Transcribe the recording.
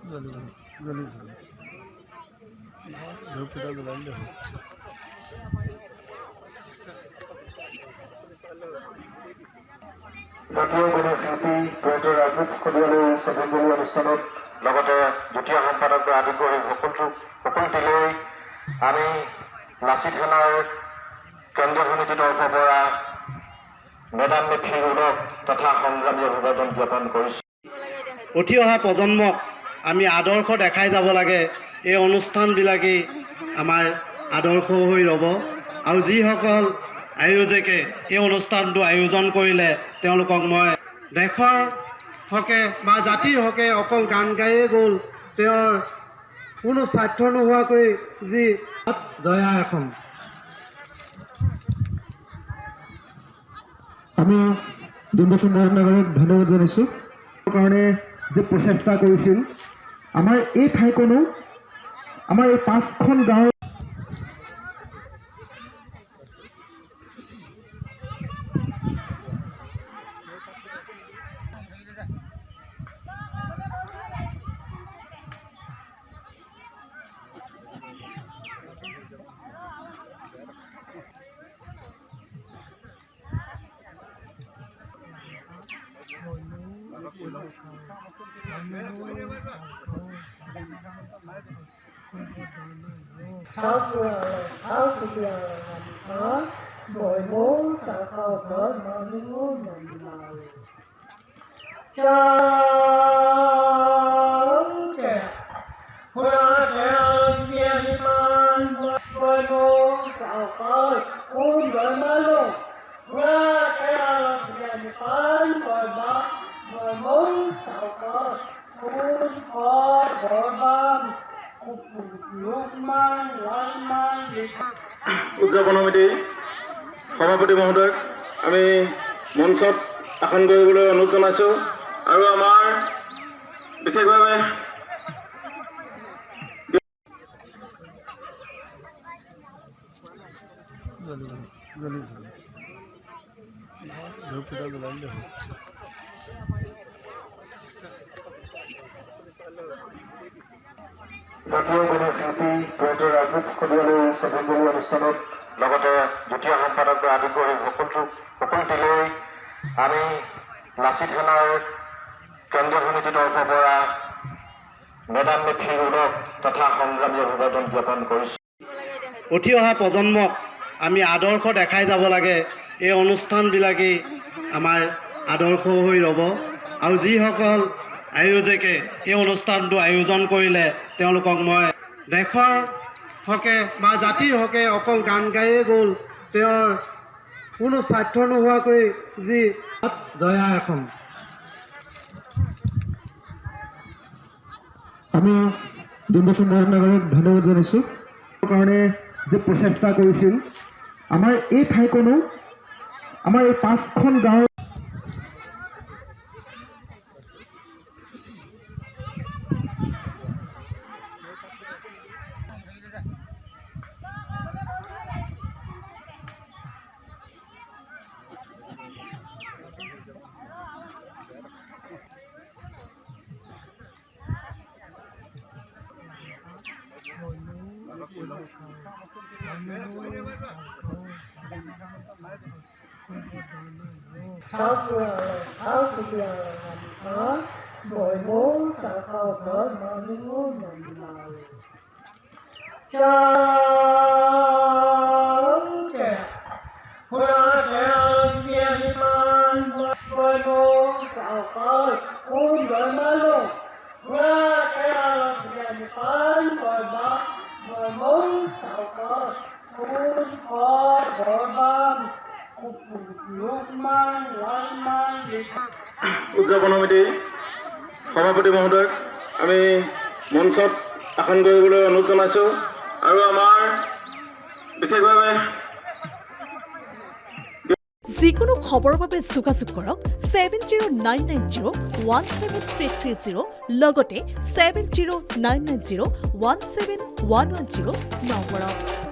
জাতীয় গণশিল্পী ডক্টৰ ৰাজীৱ খদিয়ালৈ শ্ৰদ্ধাঞ্জলি অনুষ্ঠানত লগতে দ্বিতীয় সম্পাদক আদি কৰি সকলোটিলৈ আমি লাচিত সেনাৰ কেন্দ্ৰীয় সমিতিৰ তৰফৰ পৰা মেডাম মেফি ৰোডক তথা সংগ্ৰামী অভিবাদন জ্ঞাপন কৰিছোঁ। উঠি অহা প্ৰজন্মক আমি আদৰ্শ দেখাই যাব লাগে। এই অনুষ্ঠানবিলাকেই আমাৰ আদৰ্শ হৈ ৰ'ব আৰু যিসকল আয়োজকে এই অনুষ্ঠানটো আয়োজন কৰিলে তেওঁলোকক মই দেশৰ হকে বা জাতিৰ হকে অকল গান গায়ে গ'ল, তেওঁৰ কোনো স্বাৰ্থ নোহোৱাকৈ যি জয়া এখন আমি ডিম্বেশ্বৰ মহানগৰক ধন্যবাদ জনাইছোঁ কাৰণে যে প্ৰচেষ্টা কৰিছিল। আমাৰ এই ঠাইকনো আমাৰ এই 5খন গাঁও উদযাপন সমিতিৰ সভাপতি মহোদয়ক আমি মঞ্চত আসন কৰিবলৈ অনুৰোধ জনাইছোঁ আৰু আমাৰ বিশেষভাৱে জাতীয় গণশিল্পী ডক্টৰ ৰাজীৱ খদিয়ালৈ শ্ৰদ্ধাঞ্জলি অনুষ্ঠানত লগতে দ্বিতীয় সম্পাদক আদি কৰি সকলোটিলৈ আমি লাচিত সেনাৰ কেন্দ্ৰীয় সমিতিৰ তৰফৰ পৰা মেডাম মেফি ৰোডক তথা সংগ্ৰামী অভিবাদন জ্ঞাপন কৰিছোঁ। উঠি অহা প্ৰজন্মক আমি আদৰ্শ দেখাই যাব লাগে। এই অনুষ্ঠানবিলাকেই আমাৰ আদৰ্শ হৈ ৰ'ব আৰু যিসকল আয়োজকে এই অনুষ্ঠানটো আয়োজন কৰিলে তেওঁলোকক মই দেশৰ হকে বা জাতিৰ হকে অকল গান গায়ে গ'ল, তেওঁৰ কোনো স্বাৰ্থ নোহোৱাকৈ যি জয়া এখন আমি ডিম্বেশ্বৰ মহানগৰক ধন্যবাদ জনাইছোঁ কাৰণে যে প্ৰচেষ্টা কৰিছিল। আমাৰ এই ঠাইকনো আমাৰ এই 5খন গাঁও উদযাপন সমিতিৰ সভাপতি মহোদয়ক আমি মঞ্চত আসন কৰিবলৈ অনুৰোধ জনাইছোঁ আৰু আমাৰ বিশেষভাৱে যিকোনো খবৰৰ বাবে যোগাযোগ কৰক 7099017330 লগতে 7099017110 নম্বৰত।